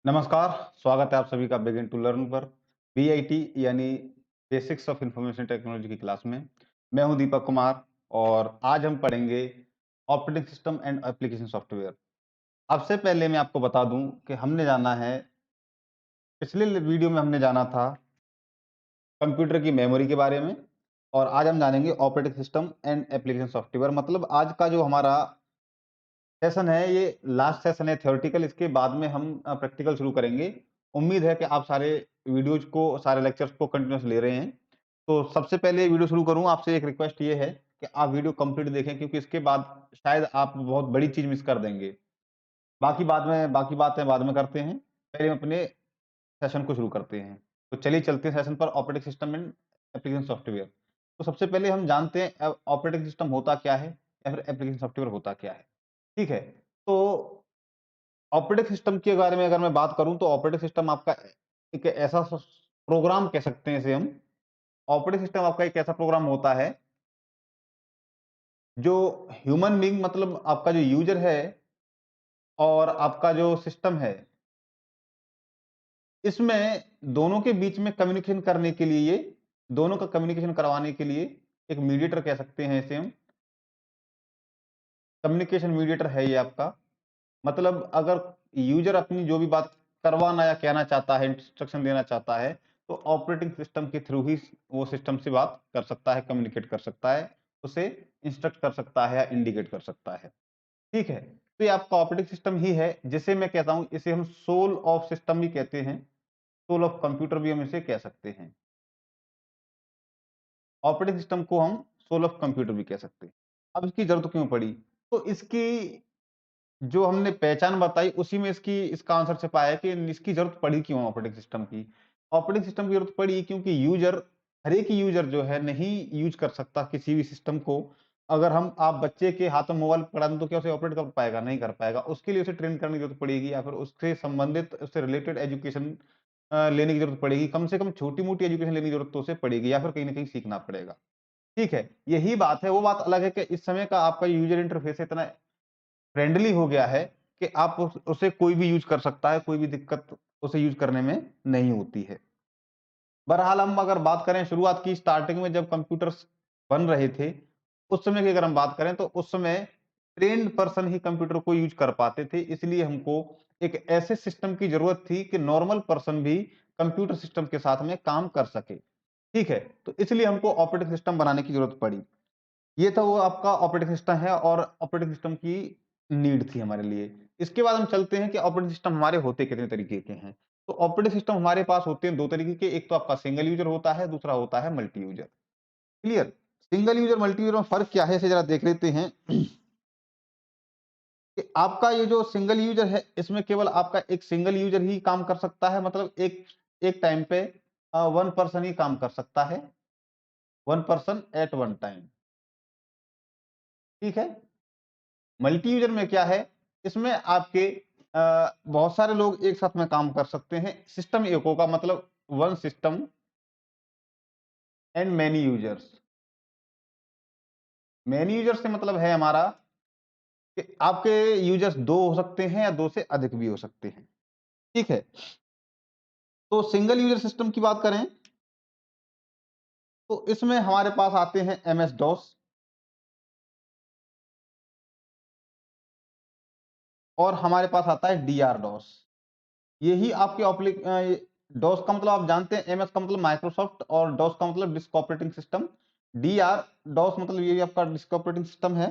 नमस्कार, स्वागत है आप सभी का बिगिन टू लर्न पर बीआईटी यानी बेसिक्स ऑफ इंफॉर्मेशन टेक्नोलॉजी की क्लास में। मैं हूं दीपक कुमार और आज हम पढ़ेंगे operating system and application software. अब से पहले मैं आपको बता दूं कि हमने जाना है, पिछले वीडियो में हमने जाना था कंप्यूटर की मेमोरी के बारे में और आज हम जानेंगे operating system and application software. मतलब आज का जो हमारा सेशन है ये लास्ट सेशन है थ्योरेटिकल, इसके बाद में हम प्रैक्टिकल शुरू करेंगे। उम्मीद है कि आप सारे वीडियोज को, सारे लेक्चर्स को कंटिन्यूस ले रहे हैं। तो सबसे पहले वीडियो शुरू करूं, आपसे एक रिक्वेस्ट ये है कि आप वीडियो कंप्लीट देखें, क्योंकि इसके बाद शायद आप बहुत बड़ी चीज मिस कर देंगे। बाकी बातें बाद में करते हैं, पहले हम अपने सेशन को शुरू करते हैं। तो चलिए चलते हैं सेशन पर, operating system and application software. तो सबसे पहले हम जानते हैं ऑपरेटिंग सिस्टम होता क्या है या फिर एप्लीकेशन सॉफ्टवेयर होता क्या है। ठीक है, तो ऑपरेटिंग सिस्टम के बारे में अगर मैं बात करूं तो ऑपरेटिंग सिस्टम आपका एक ऐसा प्रोग्राम कह सकते हैं इसे हम। ऑपरेटिंग सिस्टम आपका एक ऐसा प्रोग्राम होता है जो ह्यूमन बीइंग, मतलब आपका जो यूजर है और आपका जो सिस्टम है, इसमें दोनों के बीच में कम्युनिकेशन करने के लिए, दोनों का कम्युनिकेशन करवाने के लिए एक मीडिएटर कह सकते हैं इसे हम। कम्युनिकेशन मीडिएटर है ये आपका। मतलब अगर यूजर अपनी जो भी बात करवाना या कहना चाहता है, इंस्ट्रक्शन देना चाहता है, तो ऑपरेटिंग सिस्टम के थ्रू ही वो सिस्टम से बात कर सकता है, कम्युनिकेट कर सकता है, उसे इंस्ट्रक्ट कर सकता है या इंडिकेट कर सकता है। ठीक है, तो ये आपका ऑपरेटिंग सिस्टम ही है, जिसे मैं कहता हूं, इसे हम सोल ऑफ सिस्टम भी कहते हैं, सोल ऑफ कंप्यूटर भी हम इसे कह सकते हैं। ऑपरेटिंग सिस्टम को हम सोल ऑफ कंप्यूटर भी कह सकते हैं। अब इसकी जरूरत क्यों पड़ी? तो इसकी जो हमने पहचान बताई उसी में इसका आंसर छिपा है कि इसकी जरूरत पड़ी क्यों ऑपरेटिंग सिस्टम की। ऑपरेटिंग सिस्टम की जरूरत पड़ी क्योंकि हर एक यूजर जो है नहीं यूज कर सकता किसी भी सिस्टम को। अगर हम आप बच्चे के हाथ में मोबाइल पकड़ा दें तो क्या उसे ऑपरेट कर पाएगा? नहीं कर पाएगा। उसके लिए उसे ट्रेन करने की जरूरत पड़ेगी या फिर उससे संबंधित, उससे रिलेटेड एजुकेशन लेने की जरूरत पड़ेगी। कम से कम छोटी मोटी एजुकेशन लेने की जरूरत तो उसे पड़ेगी, या फिर कहीं ना कहीं सीखना पड़ेगा। ठीक है, यही बात है। वो बात अलग है कि इस समय का आपका यूजर इंटरफेस इतना फ्रेंडली हो गया है कि आप उसे कोई भी यूज कर सकता है, कोई भी दिक्कत उसे यूज करने में नहीं होती है। बहरहाल हम अगर बात करें शुरुआत की, स्टार्टिंग में जब कंप्यूटर्स बन रहे थे, उस समय की अगर हम बात करें तो उस समय ट्रेन्ड पर्सन ही कंप्यूटर को यूज कर पाते थे। इसलिए हमको एक ऐसे सिस्टम की जरूरत थी कि नॉर्मल पर्सन भी कंप्यूटर सिस्टम के साथ में काम कर सके। ठीक है, तो इसलिए हमको ऑपरेटिंग सिस्टम बनाने की जरूरत पड़ी। ये था वो आपका ऑपरेटिंग सिस्टम है और ऑपरेटिंग सिस्टम की नीड थी हमारे लिए। इसके बाद हम चलते हैं कि ऑपरेटिंग सिस्टम हमारे होते कितने तरीके के हैं। तो ऑपरेटिंग सिस्टम हमारे पास होते हैं 2 तरीके के, एक तो आपका सिंगल यूज़र होता है, दूसरा होता है multi user. Clear? Single user, multi user में फ़र्क क्या है इसे ज़रा देख लेते हैं। कि आपका ये जो सिंगल यूज़र है, इसमें केवल आपका एक सिंगल यूज़र ही काम कर सकता है, मतलब एक एक टाइम पे 1 पर्सन ही काम कर सकता है, 1 पर्सन एट वन टाइम। ठीक है? मल्टी यूजर में क्या है, इसमें आपके बहुत सारे लोग एक साथ में काम कर सकते हैं। सिस्टम एक होगा, मतलब one system and many users. Many user से मतलब है हमारा कि आपके यूजर्स दो हो सकते हैं या दो से अधिक भी हो सकते हैं। ठीक है, तो सिंगल यूजर सिस्टम की बात करें तो इसमें हमारे पास आते हैं एमएस डॉस और हमारे पास आता है डीआर डॉस। यही आपके डॉस का मतलब आप जानते हैं, एमएस का मतलब माइक्रोसॉफ्ट और डॉस का मतलब disk operating system. DR DOS मतलब ये आपका डिस्क ऑपरेटिंग सिस्टम है।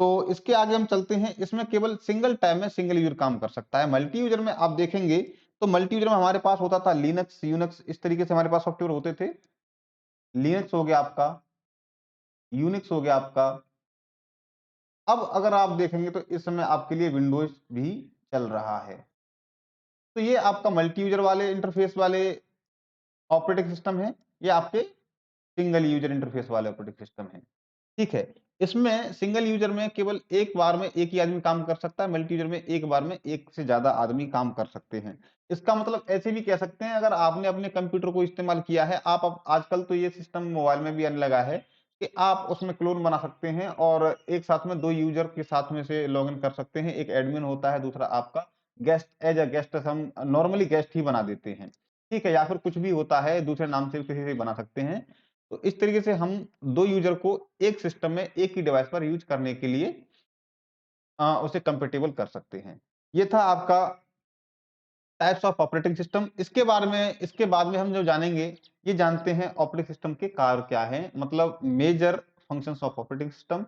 तो इसके आगे हम चलते हैं, इसमें केवल सिंगल टाइम में सिंगल यूजर काम कर सकता है। मल्टी यूजर में आप देखेंगे तो मल्टी यूजर में हमारे पास होता था लिनक्स, यूनिक्स, इस तरीके से हमारे पास सॉफ्टवेयर होते थे। लिनक्स हो गया आपका, यूनिक्स हो गया आपका। अब अगर आप देखेंगे तो इस समय आपके लिए विंडोज भी चल रहा है। तो ये आपका मल्टी यूजर वाले इंटरफेस वाले ऑपरेटिंग सिस्टम है, ये आपके सिंगल यूजर इंटरफेस वाले ऑपरेटिंग सिस्टम है। ठीक है, इसमें सिंगल यूजर में केवल एक बार में एक ही आदमी काम कर सकता है, मल्टी यूजर में एक बार में एक से ज्यादा आदमी काम कर सकते हैं। इसका मतलब ऐसे भी कह सकते हैं, अगर आपने अपने कंप्यूटर को इस्तेमाल किया है, आप अब आजकल तो ये सिस्टम मोबाइल में भी आने लगा है कि आप उसमें क्लोन बना सकते हैं और एक साथ में दो यूजर के साथ में से लॉगिन कर सकते हैं। एक एडमिन होता है, दूसरा आपका गेस्ट एज अ गेस्ट हम नॉर्मली गेस्ट ही बना देते हैं, ठीक है, या फिर कुछ भी होता है दूसरे नाम से किसी से बना सकते हैं। तो इस तरीके से हम दो यूजर को एक सिस्टम में एक ही डिवाइस पर यूज करने के लिए उसे कंपेटेबल कर सकते हैं। ये था आपका टाइप्स ऑफ ऑपरेटिंग सिस्टम। इसके बाद में हम जो जानेंगे, ये जानते हैं ऑपरेटिंग सिस्टम के कार्य क्या हैं, मतलब major functions of operating system.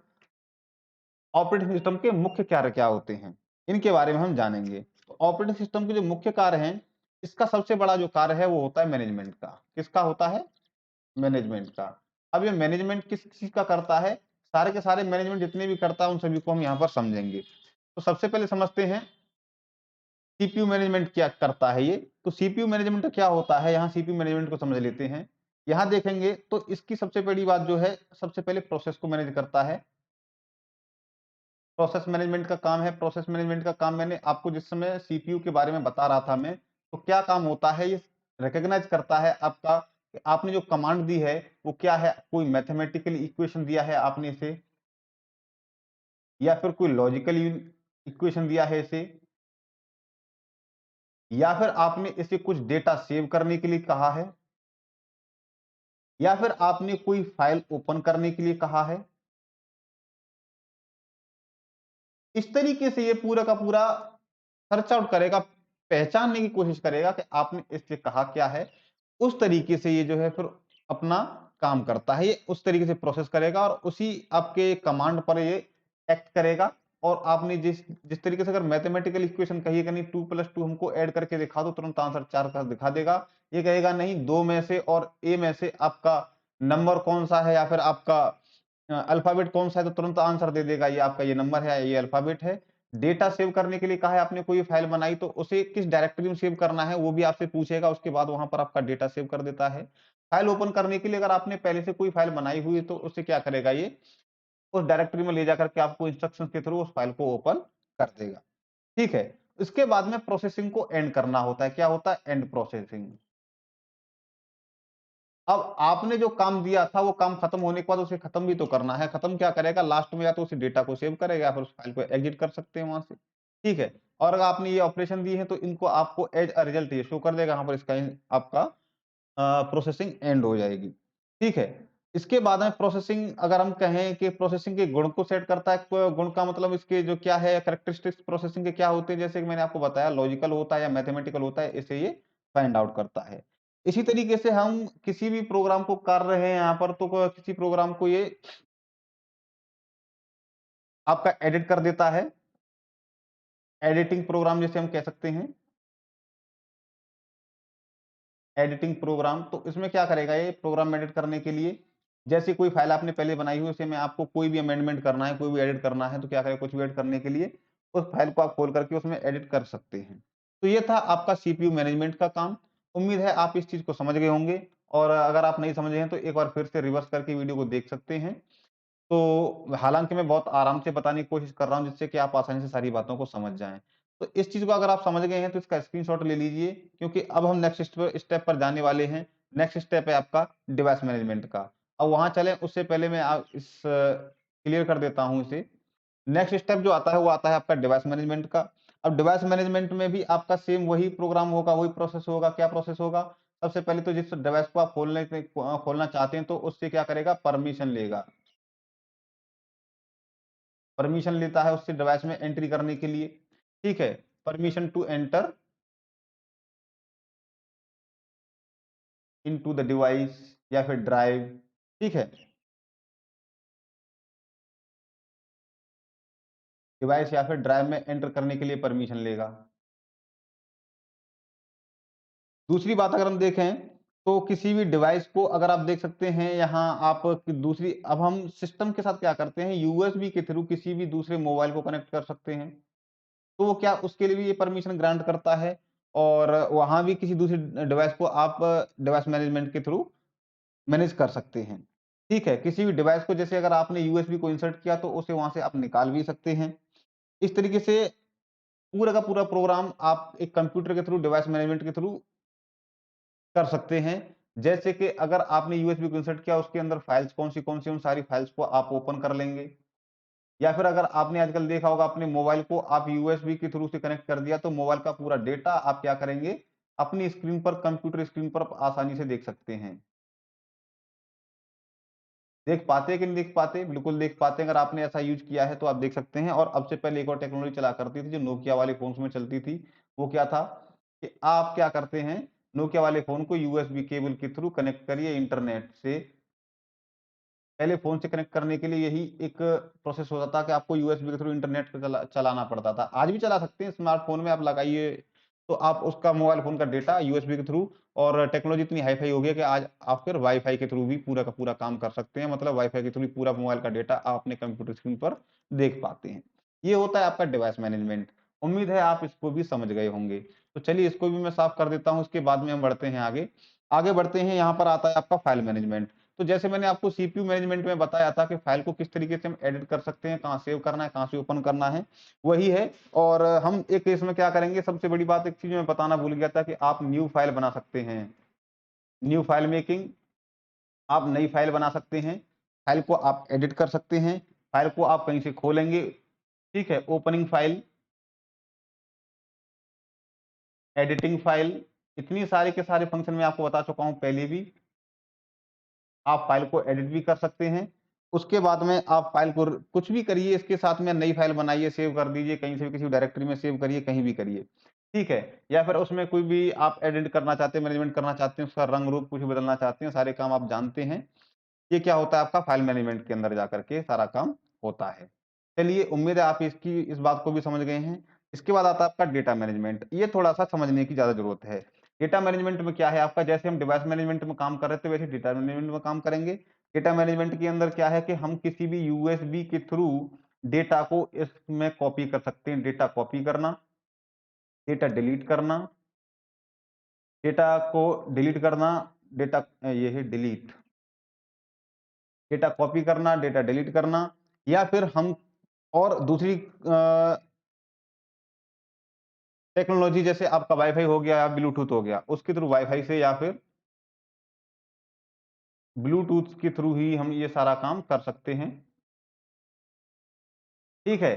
Operating system के मुख्य कार्य क्या होते हैं, इनके बारे में हम जानेंगे। तो ऑपरेटिंग सिस्टम के जो मुख्य कार्य हैं, इसका सबसे बड़ा जो कार्य है वो होता है मैनेजमेंट का। किसका होता है? मैनेजमेंट का। अब ये मैनेजमेंट किस चीज का करता है? सारे के सारे मैनेजमेंट जितने भी करता है उन सभी को हम यहाँ पर समझेंगे। तो सबसे पहले समझते हैं सीपीयू मैनेजमेंट क्या करता है ये। तो सीपीयू मैनेजमेंट क्या होता है, यहाँ सीपीयू मैनेजमेंट को समझ लेते हैं। यहाँ देखेंगे तो इसकी सबसे बड़ी बात जो है, सबसे पहले प्रोसेस को मैनेज करता है। प्रोसेस मैनेजमेंट का काम है। प्रोसेस मैनेजमेंट का काम मैंने आपको जिस समय सीपीयू के बारे में बता रहा था मैं, तो क्या काम होता है, ये रिकॉग्नाइज करता है आपका कि आपने जो कमांड दी है वो क्या है, कोई मैथमेटिकल इक्वेशन दिया है आपने इसे, या फिर कोई लॉजिकल इक्वेशन दिया है इसे, या फिर आपने इसे कुछ डेटा सेव करने के लिए कहा है, या फिर आपने कोई फाइल ओपन करने के लिए कहा है। इस तरीके से ये पूरा का पूरा सर्च आउट करेगा, पहचानने की कोशिश करेगा कि आपने इससे कहा क्या है। उस तरीके से ये जो है फिर अपना काम करता है, ये उस तरीके से प्रोसेस करेगा और उसी आपके कमांड पर ये एक्ट करेगा। और आपने जिस जिस तरीके से अगर मैथमेटिकल इक्वेशन कही है कि नहीं 2+2 हमको ऐड करके दिखा दो, तुरंत आंसर 4 का दिखा देगा। ये कहेगा नहीं 2 में से और ए में से आपका नंबर कौन सा है, या फिर आपका अल्फाबेट कौन सा है, तो तुरंत आंसर दे देगा ये आपका ये नंबर है, ये अल्फाबेट है। डेटा सेव करने के लिए कहा है, आपने कोई फाइल बनाई तो उसे किस डायरेक्टरी में सेव करना है वो भी आपसे पूछेगा, उसके बाद वहां पर आपका डेटा सेव कर देता है। फाइल ओपन करने के लिए अगर आपने पहले से कोई फाइल बनाई हुई है तो उससे क्या करेगा, ये उस डायरेक्टरी में ले जाकर के आपको इंस्ट्रक्शन के थ्रू उस फाइल को ओपन कर देगा। ठीक है। इसके बाद में प्रोसेसिंग को एंड करना होता है। क्या होता है? And processing. अब आपने जो काम दिया था वो काम खत्म होने के बाद उसे खत्म भी तो करना है। खत्म क्या करेगा? लास्ट में या तो उस डेटा को सेव करेगा या फिर उस फाइल को एग्जिट कर सकते हैं वहां से। ठीक है। और अगर आपने ये ऑपरेशन दी है तो इनको आपको एज अ रिजल्ट ये शो कर देगा, यहाँ पर इसका आपका प्रोसेसिंग एंड हो जाएगी। ठीक है। इसके बाद में प्रोसेसिंग, अगर हम कहें कि प्रोसेसिंग के गुण को सेट करता है, गुण का मतलब इसके जो क्या है कैरेक्टरिस्टिक्स प्रोसेसिंग के क्या होते हैं, जैसे कि मैंने आपको बताया लॉजिकल होता है या मैथमेटिकल होता है, इसे ये फाइंड आउट करता है। इसी तरीके से हम किसी भी प्रोग्राम को कर रहे हैं यहाँ पर, तो किसी प्रोग्राम को ये आपका एडिट कर देता है। एडिटिंग प्रोग्राम जिसे हम कह सकते हैं, एडिटिंग प्रोग्राम। तो इसमें क्या करेगा ये प्रोग्राम एडिट करने के लिए, जैसे कोई फाइल आपने पहले बनाई हुई, उसे में आपको कोई भी अमेंडमेंट करना है, कोई भी एडिट करना है, तो क्या करेगा, कुछ भी एडिट करने के लिए उस फाइल को आप खोल करके उसमें एडिट कर सकते हैं। तो ये था आपका सीपीयू मैनेजमेंट का काम। उम्मीद है आप इस चीज को समझ गए होंगे, और अगर आप नहीं समझे हैं तो एक बार फिर से रिवर्स करके वीडियो को देख सकते हैं। तो हालाँकि मैं बहुत आराम से बताने की कोशिश कर रहा हूँ जिससे कि आप आसानी से सारी बातों को समझ जाएँ। तो इस चीज़ को अगर आप समझ गए हैं तो इसका स्क्रीनशॉट ले लीजिए, क्योंकि अब हम नेक्स्ट स्टेप पर जाने वाले हैं। नेक्स्ट स्टेप है आपका डिवाइस मैनेजमेंट का। अब वहाँ चलें उससे पहले मैं इस क्लियर कर देता हूँ इसे। नेक्स्ट स्टेप जो आता है वो आता है आपका डिवाइस मैनेजमेंट का। अब डिवाइस मैनेजमेंट में भी आपका सेम वही प्रोग्राम होगा, वही प्रोसेस होगा। क्या प्रोसेस होगा? सबसे पहले तो जिस डिवाइस को आप खोलना चाहते हैं तो उससे क्या करेगा, परमिशन लेगा। परमिशन लेता है उससे डिवाइस में एंट्री करने के लिए। ठीक है। Permission to enter into the device या फिर ड्राइव। ठीक है। डिवाइस या फिर ड्राइव में एंटर करने के लिए परमिशन लेगा। दूसरी बात अगर हम देखें तो किसी भी डिवाइस को अगर आप देख सकते हैं यहाँ आप दूसरी, अब हम सिस्टम के साथ क्या करते हैं, यूएसबी के थ्रू किसी भी दूसरे मोबाइल को कनेक्ट कर सकते हैं। तो वो क्या, उसके लिए भी ये परमिशन ग्रांट करता है। और वहां भी किसी दूसरे डिवाइस को आप डिवाइस मैनेजमेंट के थ्रू मैनेज कर सकते हैं। ठीक है। किसी भी डिवाइस को जैसे अगर आपने यूएसबी को इंसर्ट किया तो उसे वहां से आप निकाल भी सकते हैं। इस तरीके से पूरा का पूरा प्रोग्राम आप एक कंप्यूटर के थ्रू डिवाइस मैनेजमेंट के थ्रू कर सकते हैं। जैसे कि अगर आपने यूएसबी को इंसर्ट किया उसके अंदर फाइल्स कौन सी उन सारी फाइल्स को आप ओपन कर लेंगे। या फिर अगर आपने आजकल देखा होगा अपने मोबाइल को आप यूएसबी के थ्रू से कनेक्ट कर दिया तो मोबाइल का पूरा डेटा आप क्या करेंगे, अपनी स्क्रीन पर, कंप्यूटर स्क्रीन पर आप आसानी से देख सकते हैं। देख पाते हैं कि नहीं देख पाते? बिल्कुल देख पाते हैं। अगर आपने ऐसा यूज़ किया है तो आप देख सकते हैं। और अब से पहले एक और टेक्नोलॉज़ी चला करती थी जो नोकिया वाले फ़ोन्स में चलती थी। वो क्या था कि आप क्या करते हैं, नोकिया वाले फ़ोन को यूएसबी केबल के थ्रू कनेक्ट करिए इंटरनेट से। पहले फ़ोन से कनेक्ट करने के लिए यही एक प्रोसेस होता था कि आपको यूएसबी के थ्रू इंटरनेट पे चलाना पड़ता था। आज भी चला सकते हैं, स्मार्टफ़ोन में आप लगाइए, तो आप उसका मोबाइल फ़ोन का डेटा यूएसबी के थ्रू, और टेक्नोलॉजी इतनी हाई-फाई हो गई है कि आज आप फिर वाई-फाई के थ्रू भी पूरा का पूरा काम कर सकते हैं। मतलब वाई-फाई के थ्रू पूरा मोबाइल का डेटा आप अपने कंप्यूटर स्क्रीन पर देख पाते हैं। ये होता है आपका डिवाइस मैनेजमेंट। उम्मीद है आप इसको भी समझ गए होंगे। तो चलिए इसको भी मैं साफ कर देता हूँ, उसके बाद में हम बढ़ते हैं आगे। आगे बढ़ते हैं, यहाँ पर आता है आपका फ़ाइल मैनेजमेंट। तो जैसे मैंने आपको सीपीयू मैनेजमेंट में बताया था कि फाइल को किस तरीके से हम एडिट कर सकते हैं, कहाँ सेव करना है, कहाँ से ओपन करना है, वही है। और हम एक इसमें क्या करेंगे, सबसे बड़ी बात एक चीज़ मैं बताना भूल गया था कि आप न्यू फाइल बना सकते हैं। न्यू फाइल मेकिंग, आप नई फाइल बना सकते हैं, फाइल को आप एडिट कर सकते हैं, फाइल को आप कहीं से खोलेंगे, ठीक है? ओपनिंग फाइल, एडिटिंग फाइल, इतनी सारे के सारे फंक्शन मैं आपको बता चुका हूँ पहले भी। आप फाइल को एडिट भी कर सकते हैं। उसके बाद में आप फाइल को कुछ भी करिए, इसके साथ में नई फाइल बनाइए, सेव कर दीजिए, कहीं से भी किसी डायरेक्टरी में सेव करिए, कहीं भी करिए, ठीक है? या फिर उसमें कोई भी आप एडिट करना चाहते हैं, मैनेजमेंट करना चाहते हैं, उसका रंग रूप कुछ बदलना चाहते हैं, सारे काम आप जानते हैं। ये क्या होता है आपका फाइल मैनेजमेंट के अंदर जाकर के सारा काम होता है। चलिए उम्मीद है आप इसकी इस बात को भी समझ गए हैं। इसके बाद आता है आपका डेटा मैनेजमेंट। ये थोड़ा-सा समझने की ज़्यादा ज़रूरत है। डेटा मैनेजमेंट में क्या है आपका, जैसे हम डिवाइस मैनेजमेंट में काम कर रहे थे वैसे डेटा मैनेजमेंट में काम करेंगे। डेटा मैनेजमेंट के अंदर क्या है कि हम किसी भी यूएसबी के थ्रू डेटा को इसमें कॉपी कर सकते हैं। डेटा कॉपी करना, डेटा डिलीट करना, डेटा को डिलीट करना, ये है डिलीट। डेटा कॉपी करना, डेटा डिलीट करना, या फिर हम और दूसरी टेक्नोलॉजी जैसे आपका वाईफ़ाई हो गया या ब्लूटूथ हो गया, उसके थ्रू वाईफ़ाई से या फिर ब्लूटूथ के थ्रू ही हम ये सारा काम कर सकते हैं, ठीक है?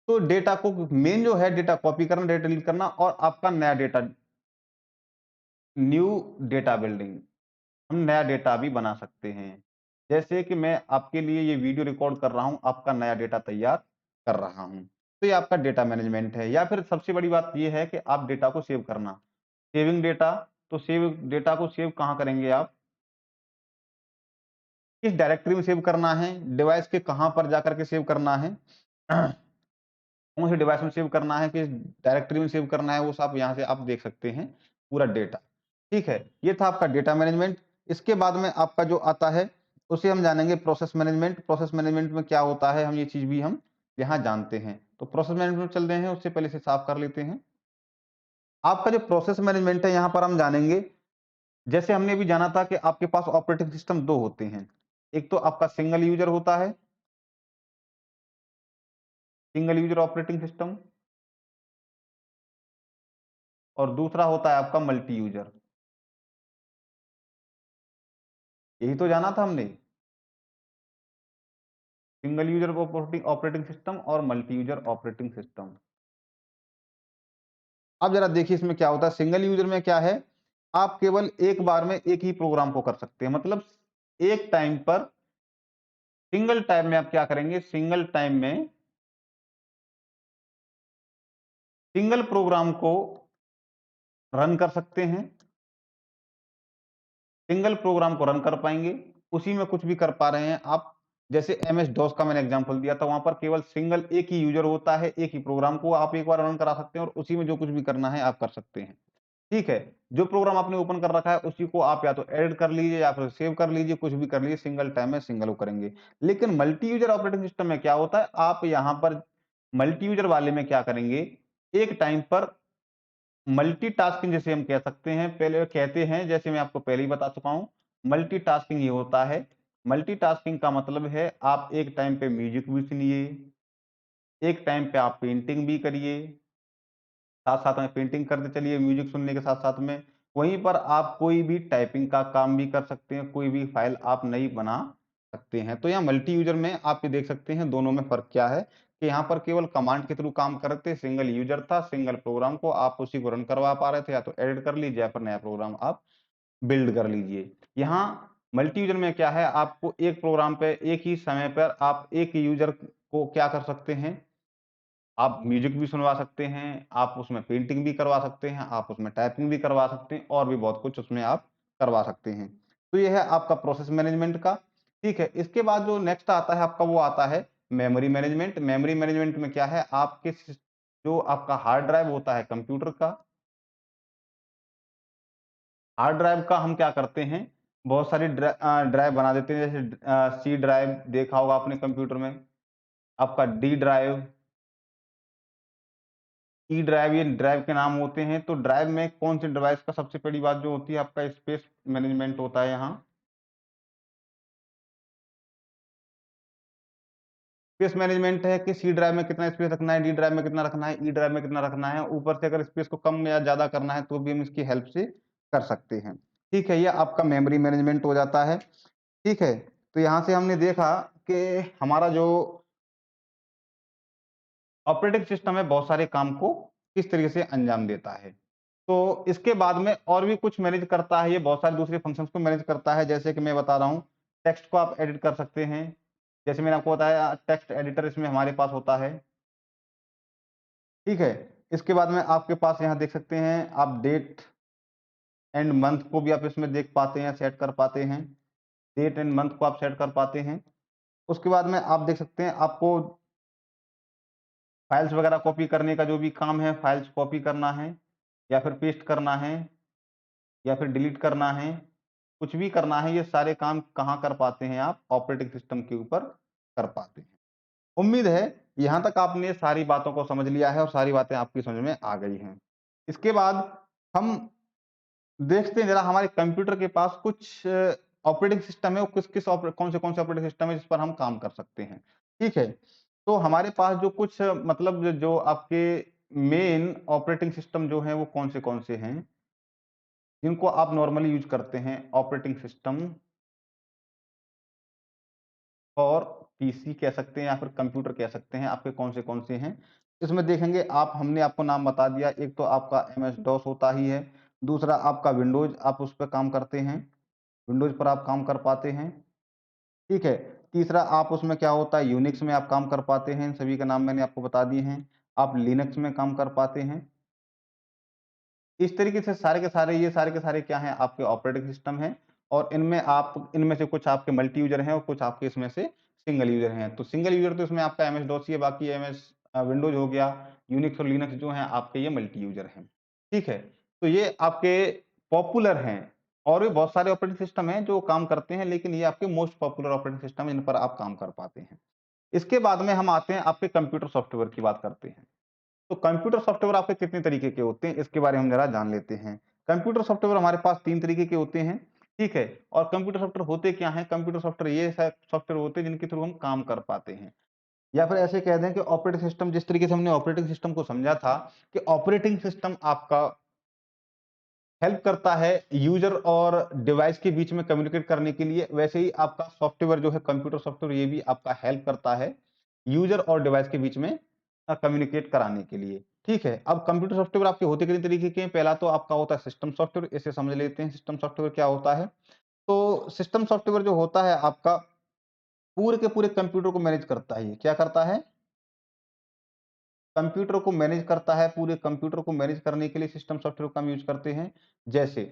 तो डेटा को मेन जो है डेटा कॉपी करना, डेटा डिलीट करना और आपका नया डेटा, न्यू डेटा बिल्डिंग, हम नया डेटा भी बना सकते हैं। जैसे कि मैं आपके लिए ये वीडियो रिकॉर्ड कर रहा हूँ, आपका नया डेटा तैयार कर रहा हूँ। तो ये आपका डेटा मैनेजमेंट है। या फिर सबसे बड़ी बात ये है कि आप डेटा को सेव करना। सेविंग डेटा, तो सेव डेटा को सेव कहाँ करेंगे आप? किस डायरेक्टरी में सेव करना है? डिवाइस के कहाँ पर जाकर के सेव करना है? कौन से डिवाइस में सेव करना है, किस डायरेक्टरी में सेव करना है, वो सब यहाँ से आप देख सकते हैं, पूरा डेटा। ठीक है? ये था आपका डेटा मैनेजमेंट। इसके बाद में आपका जो आता है, उसे हम जानेंगे प्रोसेस मैनेजमेंट। प्रोसेस मैनेजमेंट में क्या होता है, हम ये चीज़ भी हम यहाँ जानते हैं। तो प्रोसेस मैनेजमेंट में चल रहे हैं, उससे पहले इसे साफ कर लेते हैं। आपका जो प्रोसेस मैनेजमेंट है, यहाँ पर हम जानेंगे, जैसे हमने अभी जाना था कि आपके पास ऑपरेटिंग सिस्टम 2 होते हैं। एक तो आपका सिंगल यूज़र होता है, सिंगल यूज़र ऑपरेटिंग सिस्टम, और दूसरा होता है आपका मल्टी यूज़र। यही तो जाना था हमने, single user operating operating system और मल्टी यूज़र ऑपरेटिंग सिस्टम। अब ज़रा देखिए इसमें क्या होता है, सिंगल यूज़र में क्या है, आप केवल एक बार में एक ही प्रोग्राम को कर सकते हैं। मतलब एक टाइम पर, सिंगल टाइम में आप क्या करेंगे, सिंगल टाइम में सिंगल प्रोग्राम को रन कर सकते हैं, सिंगल प्रोग्राम को रन कर पाएँगे, उसी में कुछ भी कर पा रहे हैं आप। जैसे एमएस डॉस का मैंने एग्ज़ाम्पल दिया था, वहाँ पर केवल सिंगल एक ही यूज़र होता है, एक ही प्रोग्राम को आप एक बार रन करा सकते हैं और उसी में जो कुछ भी करना है आप कर सकते हैं। ठीक है? जो प्रोग्राम आपने ओपन कर रखा है उसी को आप या तो एडिट कर लीजिए या फिर सेव कर लीजिए, कुछ भी कर लीजिए, सिंगल टाइम में सिंगल वो करेंगे। लेकिन मल्टी यूज़र ऑपरेटिंग सिस्टम में क्या होता है, आप यहाँ पर मल्टी यूज़र वाले में क्या करेंगे, एक टाइम पर मल्टीटास्किंग जिसे हम कह सकते हैं, पहले कहते हैं, जैसे मैं आपको पहले ही बता चुका हूँ, मल्टीटास्किंग ये होता है। मल्टीटास्किंग का मतलब है आप एक टाइम पे म्यूज़िक भी सुनिए, एक टाइम पे आप पेंटिंग भी करिए, साथ-साथ में पेंटिंग करते चलिए म्यूज़िक सुनने के साथ-साथ में। वहीं पर आप कोई भी टाइपिंग का काम भी कर सकते हैं, कोई भी फ़ाइल आप नई बना सकते हैं। तो यहाँ मल्टी यूज़र में आप ये देख सकते हैं दोनों में फ़र्क क्या है, कि यहाँ पर केवल कमांड के थ्रू काम कर रहे थे, सिंगल यूज़र था, सिंगल प्रोग्राम को आप उसी को रन करवा पा रहे थे, या तो एडिट कर लीजिए या फिर नया प्रोग्राम आप बिल्ड कर लीजिए। यहाँ मल्टी यूज़र में क्या है, आपको एक प्रोग्राम पे एक ही समय पर आप एक यूज़र को क्या कर सकते हैं, आप म्यूज़िक भी सुनवा सकते हैं, आप उसमें पेंटिंग भी करवा सकते हैं, आप उसमें टाइपिंग भी करवा सकते हैं और भी बहुत कुछ उसमें आप करवा सकते हैं। तो ये है आपका प्रोसेस मैनेजमेंट का, ठीक है? इसके बाद जो नेक्स्ट आता है आपका वो आता है मेमोरी मैनेजमेंट। मेमोरी मैनेजमेंट में क्या है, आपके जो आपका हार्ड ड्राइव होता है कंप्यूटर का, हार्ड ड्राइव का हम क्या करते हैं, बहुत सारी ड्राइव बना देते हैं, जैसे सी ड्राइव देखा होगा आपने कंप्यूटर में, आपका डी ड्राइव, ई ड्राइव, ये ड्राइव के नाम होते हैं। तो ड्राइव में कौन-सी डिवाइस का सबसे बड़ी बात जो होती है, आपका स्पेस मैनेजमेंट होता है यहाँ। स्पेस मैनेजमेंट है कि सी ड्राइव में कितना स्पेस रखना है, डी ड्राइव में कितना रखना है, ई ड्राइव में कितना रखना है। ऊपर से अगर स्पेस को कम या ज़्यादा करना है तो भी हम इसकी हेल्प से कर सकते हैं। ठीक है, ये आपका मेमोरी मैनेजमेंट हो जाता है। ठीक है, तो यहाँ से हमने देखा कि हमारा जो ऑपरेटिंग सिस्टम है बहुत सारे काम को किस तरीके से अंजाम देता है। तो इसके बाद में और भी कुछ मैनेज करता है, ये बहुत सारे दूसरे फंक्शंस को मैनेज करता है, जैसे कि मैं बता रहा हूँ, टेक्स्ट को आप एडिट कर सकते हैं। जैसे मैंने आपको बताया टेक्स्ट एडिटर इसमें हमारे पास होता है, ठीक है? इसके बाद में आपके पास यहाँ देख सकते हैं आप डेट एंड मंथ को भी आप इसमें देख पाते हैं, सेट कर पाते हैं। डेट एंड मंथ को आप सेट कर पाते हैं। उसके बाद में आप देख सकते हैं आपको फाइल्स वगैरह कॉपी करने का जो भी काम है, फाइल्स कॉपी करना है या फिर पेस्ट करना है या फिर डिलीट करना है, कुछ भी करना है, ये सारे काम कहाँ कर पाते हैं आप? ऑपरेटिंग सिस्टम के ऊपर कर पाते हैं। उम्मीद है यहाँ तक आपने सारी बातों को समझ लिया है और सारी बातें आपकी समझ में आ गई हैं। इसके बाद हम देखते हैं ज़रा हमारे कंप्यूटर के पास कुछ ऑपरेटिंग सिस्टम है, वो किस-किस कौन से ऑपरेटिंग सिस्टम है जिस पर हम काम कर सकते हैं। ठीक है? तो हमारे पास जो कुछ मतलब जो आपके मेन ऑपरेटिंग सिस्टम जो हैं वो कौन से हैं, जिनको आप नॉर्मली यूज़ करते हैं ऑपरेटिंग सिस्टम और पीसी कह सकते हैं या फिर कंप्यूटर कह सकते हैं, आपके कौन से हैं। इसमें देखेंगे आप, हमने आपको नाम बता दिया, एक तो आपका एमएस डॉस होता ही है, दूसरा आपका विंडोज़, आप उस पे काम करते हैं, विंडोज़ पर आप काम कर पाते हैं, ठीक है। तीसरा आप उसमें क्या होता है, यूनिक्स में आप काम कर पाते हैं, इन सभी के नाम मैंने आपको बता दिए हैं। आप लिनक्स में काम कर पाते हैं। इस तरीके से सारे के सारे ये सारे के सारे क्या हैं, आपके ऑपरेटिंग सिस्टम हैं और इनमें से कुछ आपके मल्टी यूज़र हैं और कुछ आपके इसमें से सिंगल यूज़र हैं। तो सिंगल यूज़र तो इसमें आपका एमएस डॉस ही है, बाकी एमएस विंडोज़ हो गया, यूनिक्स और लिनक्स जो हैं आपके ये मल्टी यूज़र हैं। ठीक है? तो ये आपके पॉपुलर हैं और भी बहुत सारे ऑपरेटिंग सिस्टम हैं जो काम करते हैं, लेकिन ये आपके मोस्ट पॉपुलर ऑपरेटिंग सिस्टम है, इन पर आप काम कर पाते हैं। इसके बाद में हम आते हैं आपके कंप्यूटर सॉफ्टवेयर की बात करते हैं। तो कंप्यूटर सॉफ्टवेयर आपके कितने तरीके के होते हैं, इसके बारे में हम ज़रा जान लेते हैं। कंप्यूटर सॉफ्टवेयर हमारे पास 3 तरीके के होते हैं, ठीक है? और कंप्यूटर सॉफ्टवेयर होते क्या हैं? कंप्यूटर सॉफ्टवेयर ये सॉफ्टवेयर होते हैं जिनके थ्रू हम काम कर पाते हैं। या फिर ऐसे कह दें कि ऑपरेटिंग सिस्टम, जिस तरीके से हमने ऑपरेटिंग सिस्टम को समझा था कि ऑपरेटिंग सिस्टम आपका हेल्प करता है यूज़र और डिवाइस के बीच में कम्युनिकेट करने के लिए, वैसे ही आपका सॉफ्टवेयर जो है कंप्यूटर सॉफ्टवेयर, ये भी आपका हेल्प करता है यूज़र और डिवाइस के बीच में कम्युनिकेट कराने के लिए। ठीक है? अब कंप्यूटर सॉफ्टवेयर आपके होते कितने तरीके के हैं? पहला तो आपका होता है सिस्टम सॉफ्टवेयर, इसे समझ लेते हैं सिस्टम सॉफ्टवेयर क्या होता है। तो सिस्टम सॉफ्टवेयर जो होता है आपका पूरे के पूरे कंप्यूटर को मैनेज करता है ये। क्या करता है? कंप्यूटर को मैनेज करता है, पूरे कंप्यूटर को मैनेज करने के लिए सिस्टम सॉफ्टवेयर का हम यूज़ करते हैं। जैसे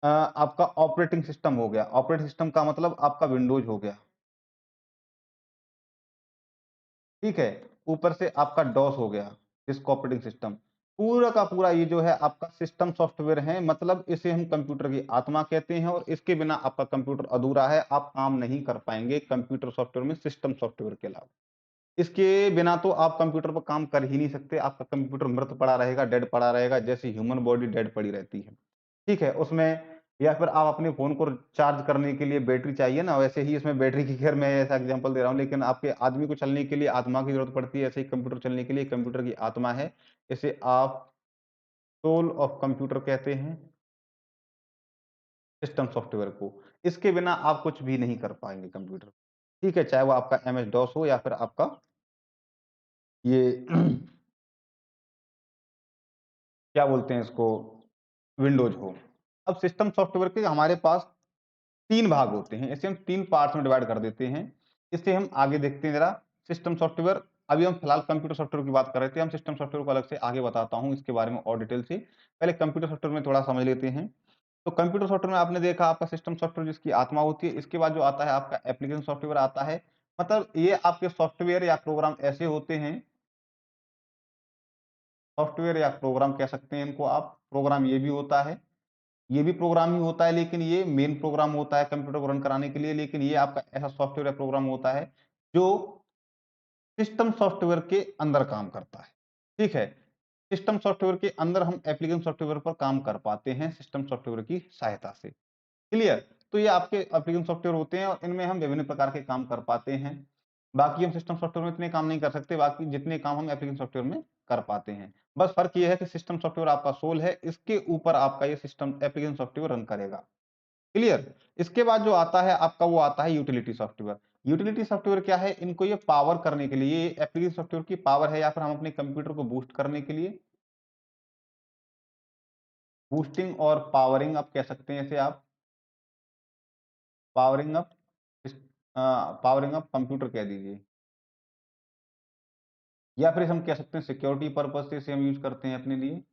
आपका ऑपरेटिंग सिस्टम हो गया, ऑपरेटिंग सिस्टम का मतलब आपका विंडोज़ हो गया, ठीक है? ऊपर से आपका डॉस हो गया, डिस्क ऑपरेटिंग सिस्टम। पूरा का पूरा ये जो है आपका सिस्टम सॉफ्टवेयर है, मतलब इसे हम कंप्यूटर की आत्मा कहते हैं और इसके बिना आपका कंप्यूटर अधूरा है, आप काम नहीं कर पाएँगे कंप्यूटर सॉफ्टवेयर में सिस्टम सॉफ्टवेयर के अलावा। इसके बिना तो आप कंप्यूटर पर काम कर ही नहीं सकते, आपका कंप्यूटर मृत पड़ा रहेगा, डेड पड़ा रहेगा, जैसे ह्यूमन बॉडी डेड पड़ी रहती है। ठीक है? उसमें या फिर आप अपने फ़ोन को चार्ज करने के लिए बैटरी चाहिए ना, वैसे ही इसमें बैटरी की, खैर मैं ऐसा एग्ज़ाम्पल दे रहा हूँ, लेकिन आपके आदमी को चलने के लिए आत्मा की ज़रूरत पड़ती है, ऐसे ही कंप्यूटर चलने के लिए कंप्यूटर की आत्मा है। इसे आप सोल ऑफ कंप्यूटर कहते हैं, सिस्टम सॉफ्टवेयर को। इसके बिना आप कुछ भी नहीं कर पाएँगे कंप्यूटर। ठीक है? चाहे वो आपका एमएस डॉस हो या फिर आपका ये क्या बोलते हैं इसको, विंडोज़ हो। अब सिस्टम सॉफ्टवेयर के हमारे पास 3 भाग होते हैं, इसे हम 3 पार्ट्स में डिवाइड कर देते हैं। इसे हम आगे देखते हैं ज़रा। सिस्टम सॉफ्टवेयर, अभी हम फिलहाल कंप्यूटर सॉफ्टवेयर की बात कर रहे थे, हम सिस्टम सॉफ्टवेयर को अलग से आगे बताता हूँ इसके बारे में और डिटेल से। पहले कंप्यूटर सॉफ्टवेयर में थोड़ा समझ लेते हैं। तो कंप्यूटर सॉफ्टवेयर में आपने देखा आपका सिस्टम सॉफ्टवेयर जिसकी आत्मा होती है, इसके बाद जो आता है आपका एप्लीकेशन सॉफ्टवेयर आता है। मतलब ये आपके सॉफ्टवेयर या प्रोग्राम ऐसे होते हैं, सॉफ्टवेयर या प्रोग्राम कह सकते हैं इनको आप, प्रोग्राम ये भी होता है, ये भी प्रोग्राम ही होता है, लेकिन ये मेन प्रोग्राम होता है कंप्यूटर को रन कराने के लिए, लेकिन ये आपका ऐसा सॉफ्टवेयर या प्रोग्राम होता है जो सिस्टम सॉफ्टवेयर के अंदर काम करता है। ठीक है? सिस्टम सॉफ्टवेयर के अंदर हम एप्लीकेशन सॉफ्टवेयर पर काम कर पाते हैं सिस्टम सॉफ्टवेयर की सहायता से। क्लियर? तो ये आपके एप्लीकेशन सॉफ्टवेयर होते हैं और इनमें हम विभिन्न प्रकार के काम कर पाते हैं। बाकी हम सिस्टम सॉफ्टवेयर में इतने काम नहीं कर सकते, बाकी जितने काम हम एप्लीकेशन सॉफ्टवेयर में कर पाते हैं। बस फ़र्क ये है कि सिस्टम सॉफ्टवेयर आपका सोल है, इसके ऊपर आपका ये सिस्टम एप्लीकेशन सॉफ्टवेयर रन करेगा। क्लियर? इसके बाद जो आता है आपका वो आता है यूटिलिटी सॉफ्टवेयर। यूटिलिटी सॉफ्टवेयर क्या है? इनको ये पावर करने के लिए, ये एप्लीकेशन सॉफ्टवेयर की पावर है या फिर हम अपने कंप्यूटर को बूस्ट करने के लिए, बूस्टिंग और पावरिंग अप कह सकते हैं इसे आप, पावरिंग अप इस पावरिंग अप कंप्यूटर कह दीजिए, या फिर हम कह सकते हैं सिक्योरिटी पर्पज़ से इसे हम यूज़ करते हैं अपने लिए,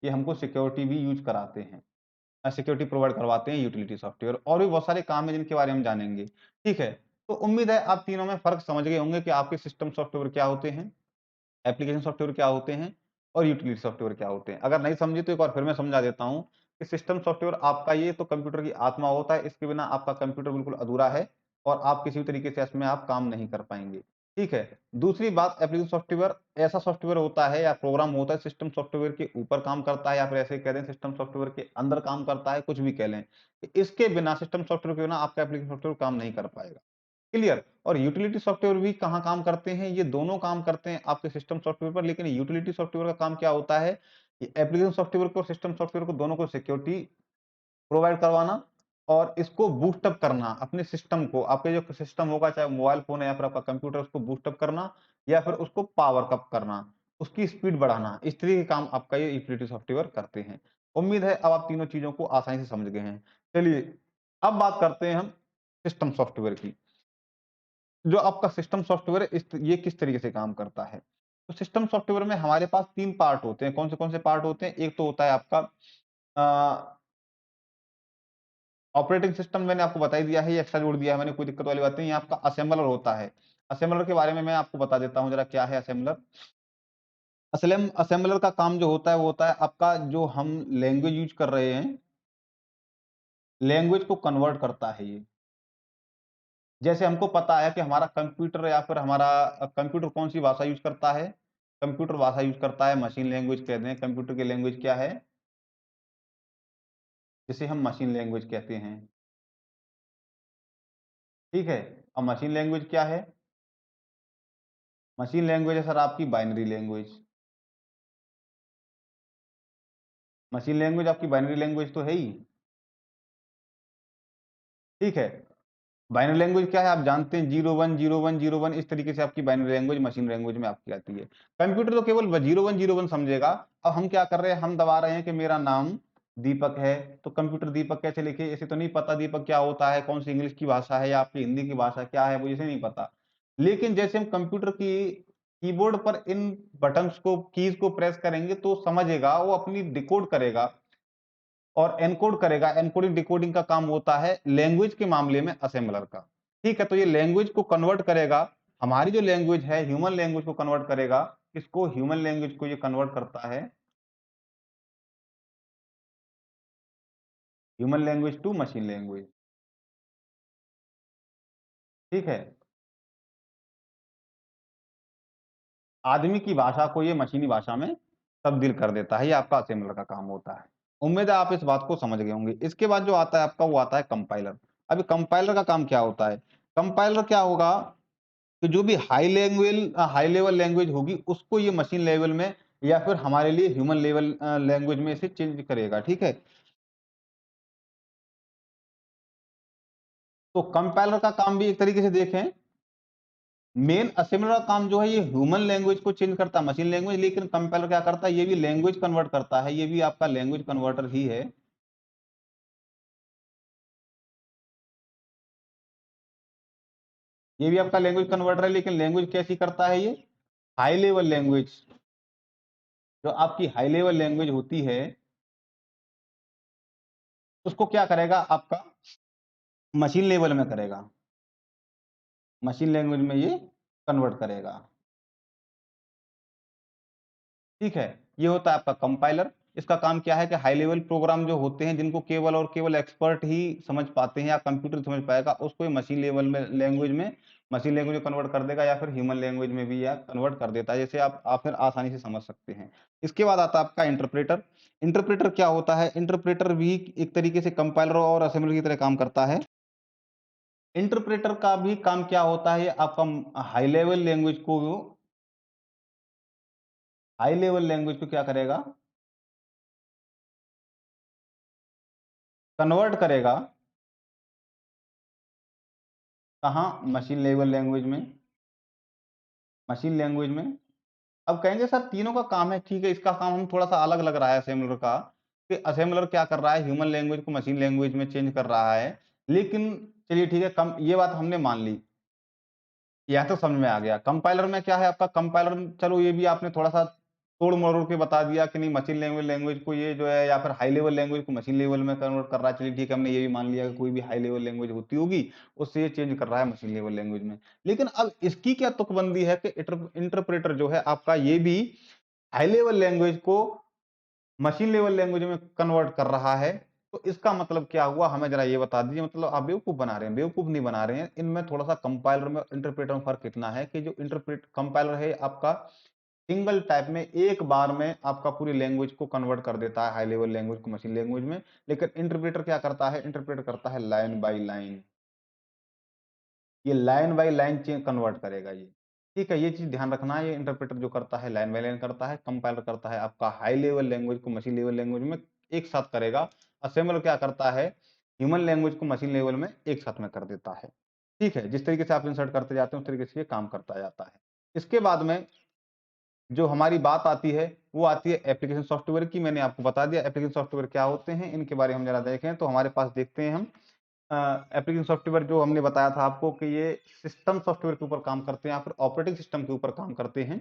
ये हमको सिक्योरिटी भी यूज़ कराते हैं। सिक्योरिटी प्रोवाइड करवाते हैं यूटिलिटी सॉफ्टवेयर, और भी बहुत सारे काम हैं जिनके बारे में जानेंगे। ठीक है? तो उम्मीद है आप तीनों में फ़र्क समझ गए होंगे कि आपके सिस्टम सॉफ्टवेयर क्या होते हैं, एप्लीकेशन सॉफ्टवेयर क्या होते हैं और यूटिलिटी सॉफ्टवेयर क्या होते हैं। अगर नहीं समझे तो एक बार फिर मैं समझा देता हूँ कि सिस्टम सॉफ्टवेयर आपका ये तो कंप्यूटर की आत्मा होता है, इसके बिना आपका कंप्यूटर बिल्कुल अधूरा है और आप किसी भी तरीके से इसमें आप काम नहीं कर पाएँगे। ठीक है? दूसरी बात, एप्लीकेशन सॉफ्टवेयर ऐसा सॉफ्टवेयर होता है या प्रोग्राम होता है सिस्टम सॉफ्टवेयर के ऊपर काम करता है, या फिर ऐसे कह दें सिस्टम सॉफ्टवेयर के अंदर काम करता है, कुछ भी कह लें। इसके बिना, सिस्टम सॉफ्टवेयर के बिना आपका एप्लीकेशन सॉफ्टवेयर काम नहीं कर पाएगा। क्लियर? और यूटिलिटी सॉफ्टवेयर भी कहाँ काम करते हैं? ये दोनों काम करते हैं आपके सिस्टम सॉफ्टवेयर पर, लेकिन यूटिलिटी सॉफ्टवेयर का काम क्या होता है? ये एप्लीकेशन सॉफ्टवेयर को और सिस्टम सॉफ्टवेयर को दोनों को सिक्योरिटी प्रोवाइड करवाना और इसको बूस्ट अप करना अपने सिस्टम को, आपके जो सिस्टम होगा चाहे मोबाइल फ़ोन है या फिर आपका कंप्यूटर, उसको बूस्ट अप करना या फिर उसको पावर अप करना, उसकी स्पीड बढ़ाना, इस तरह के काम आपका ये यूटिलिटी सॉफ्टवेयर करते हैं। उम्मीद है अब आप तीनों चीज़ों को आसानी से समझ गए हैं। चलिए, अब बात करते हैं हम सिस्टम सॉफ्टवेयर की। जो आपका सिस्टम सॉफ्टवेयर है ये किस तरीके से काम करता है? तो सिस्टम सॉफ्टवेयर में हमारे पास 3 पार्ट होते हैं। कौन से पार्ट होते हैं? एक तो होता है आपका अ, ऑपरेटिंग सिस्टम, मैंने आपको बता ही दिया है, ये एक्स्ट्रा जोड़ दिया है मैंने, कोई दिक्कत वाली बात नहीं है। आपका असेंबलर होता है। असेंबलर के बारे में मैं आपको बता देता हूँ ज़रा, क्या है असेंबलर? असेंबलर का काम जो होता है वो होता है आपका, जो हम लैंग्वेज यूज़ कर रहे हैं, लैंग्वेज को कन्वर्ट करता है ये। जैसे हमको पता है कि हमारा कंप्यूटर या फिर हमारा कंप्यूटर कौन-सी भाषा यूज़ करता है? कंप्यूटर भाषा यूज़ करता है मशीन लैंग्वेज कहते हैं। कंप्यूटर की लैंग्वेज क्या है? जिसे हम मशीन लैंग्वेज कहते हैं। ठीक है? अब मशीन लैंग्वेज क्या है? मशीन लैंग्वेज है सर आपकी बाइनरी लैंग्वेज। मशीन लैंग्वेज आपकी बाइनरी लैंग्वेज तो है ही। ठीक है? बाइनरी लैंग्वेज क्या है आप जानते हैं, 01 01 01, इस तरीके से आपकी बाइनरी लैंग्वेज मशीन लैंग्वेज में आपकी आती है। कंप्यूटर तो केवल 01 01 समझेगा। अब हम क्या कर रहे हैं, हम दबा रहे हैं कि मेरा नाम दीपक है, तो कंप्यूटर दीपक कैसे लिखे? इसे तो नहीं पता दीपक क्या होता है, कौन सी इंग्लिश की भाषा है या आपकी हिंदी की भाषा क्या है, वो इसे नहीं पता। लेकिन जैसे हम कंप्यूटर की कीबोर्ड पर इन बटन्स को, कीज को प्रेस करेंगे तो समझेगा, वो अपनी डिकोड करेगा और एनकोड करेगा। एनकोडिंग डिकोडिंग का काम होता है लैंग्वेज के मामले में असेंबलर का। ठीक है? तो ये लैंग्वेज को कन्वर्ट करेगा, हमारी जो लैंग्वेज है ह्यूमन लैंग्वेज को कन्वर्ट करेगा। किसको? ह्यूमन लैंग्वेज को ये कन्वर्ट करता है, human language to machine language. ठीक है? आदमी की भाषा को ये मशीनी भाषा में तब्दील कर देता है, ये आपका असेंबलर का काम होता है। उम्मीद है आप इस बात को समझ गए होंगे। इसके बाद जो आता है आपका, वो आता है कंपाइलर। अभी कंपाइलर का काम क्या होता है? कंपाइलर क्या होगा कि जो भी हाई लेवल लैंग्वेज होगी, उसको ये मशीन लेवल में या फिर हमारे लिए ह्यूमन लेवल लैंग्वेज में इसे चेंज करेगा। ठीक है? तो कंपाइलर का काम भी एक तरीके से देखें, मेन असेंबलर का काम जो है ये ह्यूमन लैंग्वेज को चेंज करता है, मशीन लैंग्वेज, लेकिन कंपाइलर क्या करता है, ये भी लैंग्वेज कन्वर्ट करता है, ये भी आपका लैंग्वेज कन्वर्टर ही है। ये भी आपका लैंग्वेज कन्वर्टर है, लेकिन लैंग्वेज कैसी करता है ये, हाई लेवल लैंग्वेज। जो आपकी हाई लेवल लैंग्वेज होती है उसको क्या करेगा, आपका मशीन लेवल में करेगा, मशीन लैंग्वेज में ये कन्वर्ट करेगा। ठीक है, ये होता है आपका कंपाइलर। इसका काम क्या है कि हाई लेवल प्रोग्राम जो होते हैं जिनको केवल और केवल एक्सपर्ट ही समझ पाते हैं या कंप्यूटर समझ पाएगा, उसको ये मशीन लेवल में लैंग्वेज में, मशीन लैंग्वेज में कन्वर्ट कर देगा, या फिर ह्यूमन लैंग्वेज में भी या कन्वर्ट कर देता है, जैसे आप फिर आसानी से समझ सकते हैं। इसके बाद आता है आपका इंटरप्रेटर। इंटरप्रेटर क्या होता है, इंटरप्रेटर भी एक तरीके से कंपाइलर और असेंबलर की तरह काम करता है। इंटरप्रेटर का भी काम क्या होता है, आपका हाई लेवल लैंग्वेज को, हाई लेवल लैंग्वेज को क्या करेगा, कन्वर्ट करेगा। कहाँ, मशीन लेवल लैंग्वेज में, मशीन लैंग्वेज में। अब कहेंगे सर तीनों का काम है, ठीक है, इसका काम हम थोड़ा सा अलग लग रहा है असेंबलर का, कि असेंबलर क्या कर रहा है, ह्यूमन लैंग्वेज को मशीन लैंग्वेज में चेंज कर रहा है। लेकिन चलिए ठीक है, कम ये बात हमने मान ली, यह तो समझ में आ गया। कंपाइलर में क्या है आपका, कंपाइलर चलो ये भी आपने थोड़ा सा तोड़ मरोड़ के बता दिया कि नहीं, मशीन लैंग्वेज लैंग्वेज को ये जो है, या फिर हाई लेवल लैंग्वेज को मशीन लेवल में कन्वर्ट कर रहा है। चलिए ठीक है, हमने ये भी मान लिया कि कोई भी हाई लेवल लैंग्वेज होती होगी उससे ये चेंज कर रहा है मशीन लेवल लैंग्वेज में। लेकिन अब इसकी क्या तुकबंदी है कि इंटरप्रेटर जो है आपका, ये भी हाई लेवल लैंग्वेज को मशीन लेवल लैंग्वेज में कन्वर्ट कर रहा है। तो इसका मतलब क्या हुआ, हमें जरा ये बता दीजिए। मतलब आप बेवकूफ बना रहे हैं, बेवकूफ नहीं बना रहे हैं। इनमें थोड़ा सा कंपाइलर में इंटरप्रेटर में फर्क इतना है कि जो इंटरप्रेट कंपाइलर है आपका सिंगल टाइप में एक बार में आपका पूरी लैंग्वेज को कन्वर्ट कर देता है, हाई लेवल लैंग्वेज को मशीन लैंग्वेज में। लेकिन इंटरप्रेटर क्या करता है, इंटरप्रेटर करता है लाइन बाय लाइन, ये लाइन बाय लाइन कन्वर्ट करेगा ये। ठीक है, ये चीज ध्यान रखना है, ये इंटरप्रेटर जो करता है लाइन बाय लाइन करता है, कंपाइलर करता है आपका हाई लेवल लैंग्वेज को मशीन लेवल लैंग्वेज में एक साथ करेगा। असेंबलर क्या करता है, ह्यूमन लैंग्वेज को मशीन लेवल में एक साथ में कर देता है। ठीक है, जिस तरीके से आप इंसर्ट करते जाते हैं उस तरीके से ये काम करता जाता है। इसके बाद में जो हमारी बात आती है वो आती है एप्लीकेशन सॉफ्टवेयर की। मैंने आपको बता दिया एप्लीकेशन सॉफ्टवेयर क्या होते हैं, इनके बारे में हम जरा देखें। तो हमारे पास देखते हैं हम एप्लीकेशन सॉफ्टवेयर, जो हमने बताया था आपको कि ये सिस्टम सॉफ्टवेयर के ऊपर काम करते हैं या फिर ऑपरेटिंग सिस्टम के ऊपर काम करते हैं।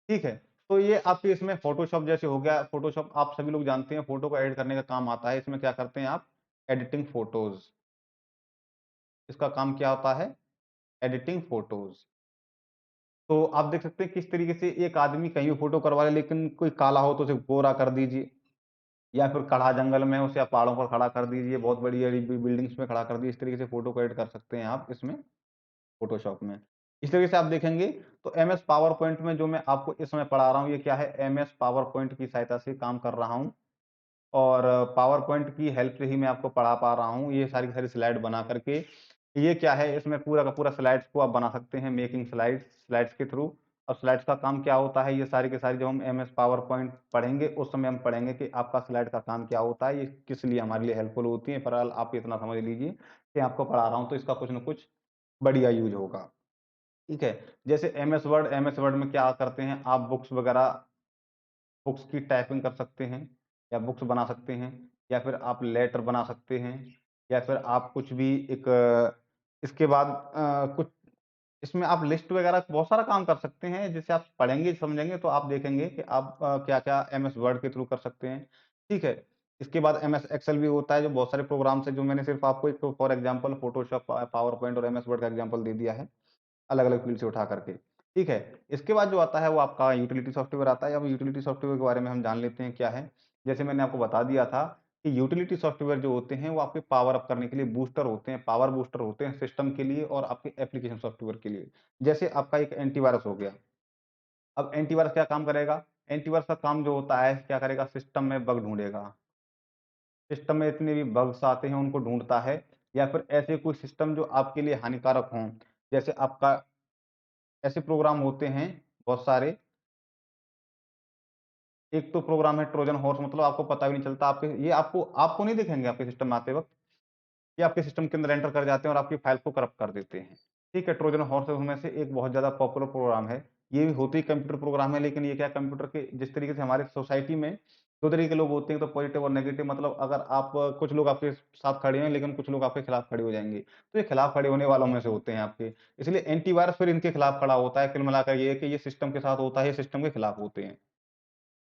ठीक है, तो ये आपके इसमें फोटोशॉप जैसे हो गया, फोटोशॉप आप सभी लोग जानते हैं, फोटो को एडिट करने का काम आता है। इसमें क्या करते हैं आप, एडिटिंग फोटोज, इसका काम क्या होता है, एडिटिंग फोटोज। तो आप देख सकते हैं किस तरीके से एक आदमी कहीं भी फोटो करवा ले, लेकिन कोई काला हो तो उसे गोरा कर दीजिए, या फिर कड़ा जंगल में उसे आप पहाड़ों पर खड़ा कर दीजिए, बहुत बड़ी बड़ी बिल्डिंग्स में खड़ा कर दीजिए। इस तरीके से फोटो को एडिट कर सकते हैं आप इसमें, फोटोशॉप में। इस तरीके से आप देखेंगे तो एम एस पावर पॉइंट में जो मैं आपको इस समय पढ़ा रहा हूँ, ये क्या है, एम एस पावर पॉइंट की सहायता से काम कर रहा हूँ। और पावर पॉइंट की हेल्प से ही मैं आपको पढ़ा पा रहा हूँ, ये सारी सारी स्लाइड बना करके। ये क्या है, इसमें पूरा का पूरा स्लाइड्स को आप बना सकते हैं, मेकिंग स्लाइड्स, स्लाइड्स के थ्रू। अब स्लाइड्स का काम क्या होता है, ये सारी की सारी जब हम एम एस पावर पॉइंट पढ़ेंगे उस समय हम पढ़ेंगे कि आपका स्लाइड का काम क्या होता है, ये किस लिए हमारे लिए हेल्पफुल होती है। पर आप इतना समझ लीजिए कि आपको पढ़ा रहा हूँ तो इसका कुछ ना कुछ बढ़िया यूज होगा। ठीक है, जैसे एम एस वर्ड में क्या करते हैं आप, बुक्स वगैरह, बुक्स की टाइपिंग कर सकते हैं, या बुक्स बना सकते हैं, या फिर आप लेटर बना सकते हैं, या फिर आप कुछ भी एक इसके बाद कुछ इसमें आप लिस्ट वगैरह बहुत सारा काम कर सकते हैं। जैसे आप पढ़ेंगे समझेंगे तो आप देखेंगे कि आप क्या क्या एम एस वर्ड के थ्रू कर सकते हैं। ठीक है, इसके बाद एम एस एक्सेल भी होता है, जो बहुत सारे प्रोग्राम्स है, जो मैंने सिर्फ आपको एक for example Photoshop, power point और एम एस वर्ड का एग्जाम्पल दे दिया है, अलग-अलग फ़ील्ड से उठा करके। ठीक है, इसके बाद जो आता है वो आपका यूटिलिटी सॉफ्टवेयर आता है। अब यूटिलिटी सॉफ्टवेयर के बारे में हम जान लेते हैं क्या है। जैसे मैंने आपको बता दिया था कि यूटिलिटी सॉफ्टवेयर जो होते हैं वो आपके पावर अप करने के लिए बूस्टर होते हैं, पावर बूस्टर होते हैं सिस्टम के लिए और आपके एप्लीकेशन सॉफ्टवेयर के लिए। जैसे आपका एक एंटीवायरस हो गया। अब एंटीवायरस क्या काम करेगा? एंटीवायरस का काम जो होता है क्या करेगा? सिस्टम में बग ढूँढेगा। सिस्टम में इतने भी बग्स आते हैं उनको ढूँढता है, या फिर ऐसे कोई सिस्टम जो आपके लिए हानिकारक हों। जैसे आपका ऐसे प्रोग्राम होते हैं बहुत सारे। एक तो प्रोग्राम है ट्रोजन हॉर्स, मतलब आपको पता भी नहीं चलता, आपके ये आपको आपको नहीं दिखेंगे आपके सिस्टम में आते वक़्त। ये आपके सिस्टम के अंदर एंटर कर जाते हैं और आपकी फाइल को करप्ट कर देते हैं। ठीक है, ट्रोजन हॉर्स में से एक बहुत ज़्यादा पॉपुलर प्रोग्राम है। ये भी होते ही कंप्यूटर प्रोग्राम है, लेकिन ये क्या कंप्यूटर के जिस तरीके से हमारे सोसाइटी में 2 तरीके के लोग होते हैं, तो पॉजिटिव और नेगेटिव, मतलब अगर आप कुछ लोग आपके साथ खड़े हैं, लेकिन कुछ लोग आपके खिलाफ खड़े हो जाएँगे। तो ये खिलाफ खड़े होने वालों में से होते हैं आपके। इसलिए एंटीवायरस फिर इनके खिलाफ खड़ा होता है। कुल मिलाकर ये है कि ये सिस्टम के साथ होता है, ये सिस्टम के खिलाफ होते हैं।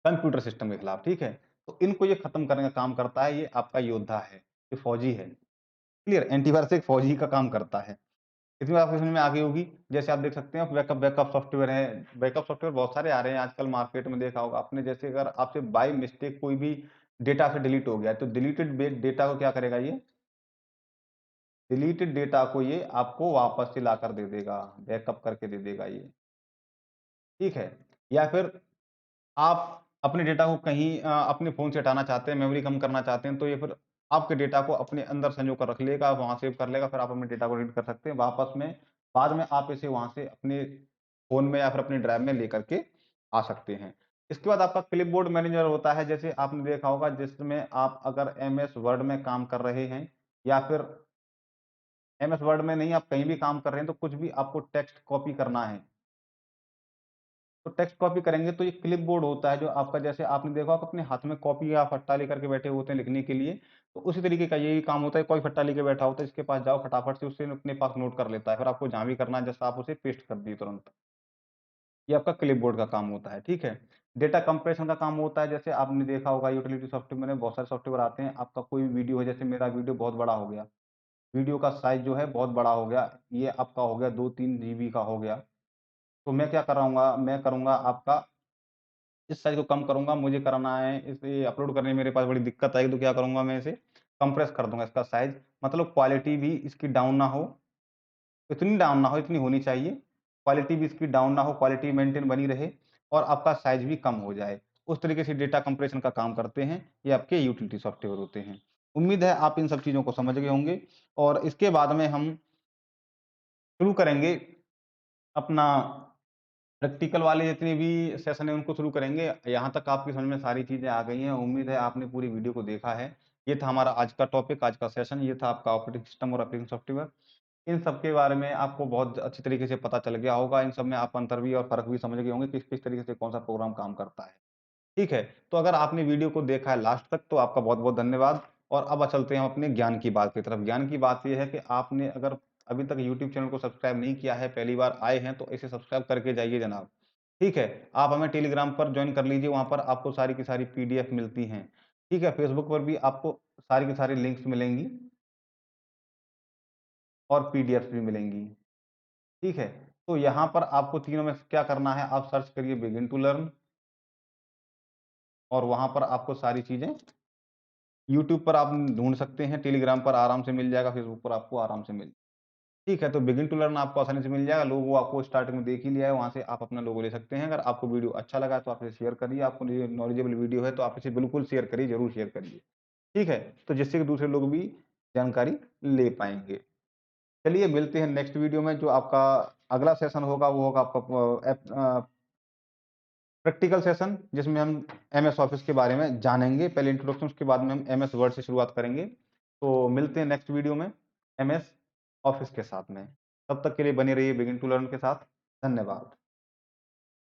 कंप्यूटर सिस्टम के खिलाफ, ठीक है? तो इनको ये खत्म करने का काम करता है, ये आपका योद्धा है, ये फौजी है। क्लियर? एंटीवायरस एक फौजी का काम करता है। इतनी बात आपको समझ में आ गई होगी। जैसे आप देख सकते हैं बैकअप बैकअप सॉफ्टवेयर है, बैकअप सॉफ्टवेयर बहुत सारे आ रहे हैं आजकल मार्केट में, देखा होगा आपने। जैसे अगर आपसे बाय मिस्टेक कोई भी डेटा आपसे डिलीट हो गया है, तो डिलीटेड डेटा को क्या करेगा ये? डिलीटेड डेटा को ये आपको वापस से लाकर दे देगा, बैकअप करके दे देगा ये, ठीक है? या फिर आप अपने डेटा को कहीं अपने फ़ोन से हटाना चाहते हैं, मेमोरी कम करना चाहते हैं, तो ये फिर आपके डेटा को अपने अंदर संजो कर रख लेगा, वहाँ सेव कर लेगा, फिर आप अपने डेटा को रीड कर सकते हैं वापस में। बाद में आप इसे वहाँ से अपने फ़ोन में या फिर अपने ड्राइव में लेकर के आ सकते हैं। इसके बाद आपका क्लिपबोर्ड मैनेजर होता है, जैसे आपने देखा होगा, जिसमें आप अगर एमएस वर्ड में काम कर रहे हैं या फिर एमएस वर्ड में नहीं, आप कहीं भी काम कर रहे हैं, तो कुछ भी आपको टेक्स्ट कॉपी करना है, तो टेक्स्ट कॉपी करेंगे, तो ये क्लिपबोर्ड होता है जो आपका, जैसे आपने देखा होगा अपने हाथ में कॉपी या फट्टा लेकर के बैठे होते हैं लिखने के लिए, तो उसी तरीके का यही काम होता है। कोई फट्टा लेके बैठा होता है, इसके पास जाओ, फटाफट से उससे अपने पास नोट कर लेता है, फिर आपको जहाँ भी करना है जस्ट आप उसे पेस्ट कर दिए तुरंत। ये आपका क्लिपबोर्ड का काम होता है, ठीक है। डेटा कंप्रेशन का काम होता है, जैसे आपने देखा होगा यूटिलिटी सॉफ्टवेयर में बहुत सारे सॉफ्टवेयर आते हैं। आपका कोई भी वीडियो है, जैसे मेरा वीडियो बहुत बड़ा हो गया, वीडियो का साइज़ जो है बहुत बड़ा हो गया, ये आपका हो गया 2-3 जीबी का हो गया, तो मैं क्या कराऊँगा, मैं करूँगा आपका इस साइज़ को कम करूँगा, मुझे कराना है इसे अपलोड करने में मेरे पास बड़ी दिक्कत आएगी, तो क्या करूँगा, मैं इसे कंप्रेस कर दूँगा इसका साइज़, मतलब क्वालिटी भी इसकी डाउन ना हो, इतनी डाउन ना हो, इतनी होनी चाहिए। क्वालिटी भी इसकी डाउन ना हो, क्वालिटी मेंटेन बनी रहे और आपका साइज़ भी कम हो जाए। उस तरीके से डेटा कंप्रेशन का काम करते हैं, ये आपके यूटिलिटी सॉफ्टवेयर होते हैं। उम्मीद है आप इन सब चीज़ों को समझ गए होंगे और इसके बाद में हम शुरू करेंगे अपना प्रैक्टिकल वाले जितने भी सेशन है उनको शुरू करेंगे। यहाँ तक आपकी समझ में सारी चीज़ें आ गई हैं। उम्मीद है आपने पूरी वीडियो को देखा है। ये था हमारा आज का टॉपिक, आज का सेशन। ये था आपका ऑपरेटिंग सिस्टम और एप्लीकेशन सॉफ्टवेयर। इन सब के बारे में आपको बहुत अच्छी तरीके से पता चल गया होगा। इन सब में आप अंतर भी और फ़र्क भी समझ गए होंगे किस-किस तरीके से कौन-सा प्रोग्राम काम करता है। ठीक है? तो अगर आपने वीडियो को देखा है लास्ट तक तो आपका बहुत-बहुत धन्यवाद और अब चलते हैं हम अपने ज्ञान की बात की तरफ। ज्ञान की बात ये है कि आपने अगर अभी तक यूट्यूब चैनल को सब्सक्राइब नहीं किया है, पहली बार आए हैं, तो इसे सब्सक्राइब करके जाइए जनाब। ठीक है? आप हमें टेलीग्राम पर जॉइन कर लीजिए, वहाँ पर आपको सारी की सारी पीडीएफ मिलती हैं। ठीक है? फेसबुक पर भी आपको सारी की सारी लिंक्स मिलेंगी और पीडीएफ्स भी मिलेंगी। ठीक है? तो यहाँ पर आपको तीनों में से क्या करना है, आप सर्च करिए बिगिन टू लर्न और वहाँ पर आपको सारी चीज़ें यूट्यूब पर आप ढूँढ सकते हैं, टेलीग्राम पर आराम से मिल जाएगा, फेसबुक पर आपको आराम से मिल ठीक है, तो बिगिन टू लर्न आपको आसानी से मिल जाएगा, लोगो आपको स्टार्टिंग में देख ही लिया है, वहाँ से आप अपना लोगो ले सकते हैं। अगर आपको वीडियो अच्छा लगा तो आप इसे शेयर करिए, आपको ये नॉलेजेबल वीडियो है तो आप इसे बिल्कुल शेयर करिए, ज़रूर शेयर करिए। ठीक है? तो जिससे कि दूसरे लोग भी जानकारी ले पाएँगे। चलिए मिलते हैं नेक्स्ट वीडियो में, जो आपका अगला सेशन होगा वो होगा आपका प्रैक्टिकल सेशन, जिसमें हम एमएस ऑफिस के बारे में जानेंगे। पहले इंट्रोडक्शन, उसके बाद में हम एमएस वर्ड से शुरुआत करेंगे। तो मिलते हैं नेक्स्ट वीडियो में एमएस ऑफिस के साथ में। तब तक के लिए बने रहिए बिगिन टू लर्न के साथ। धन्यवाद।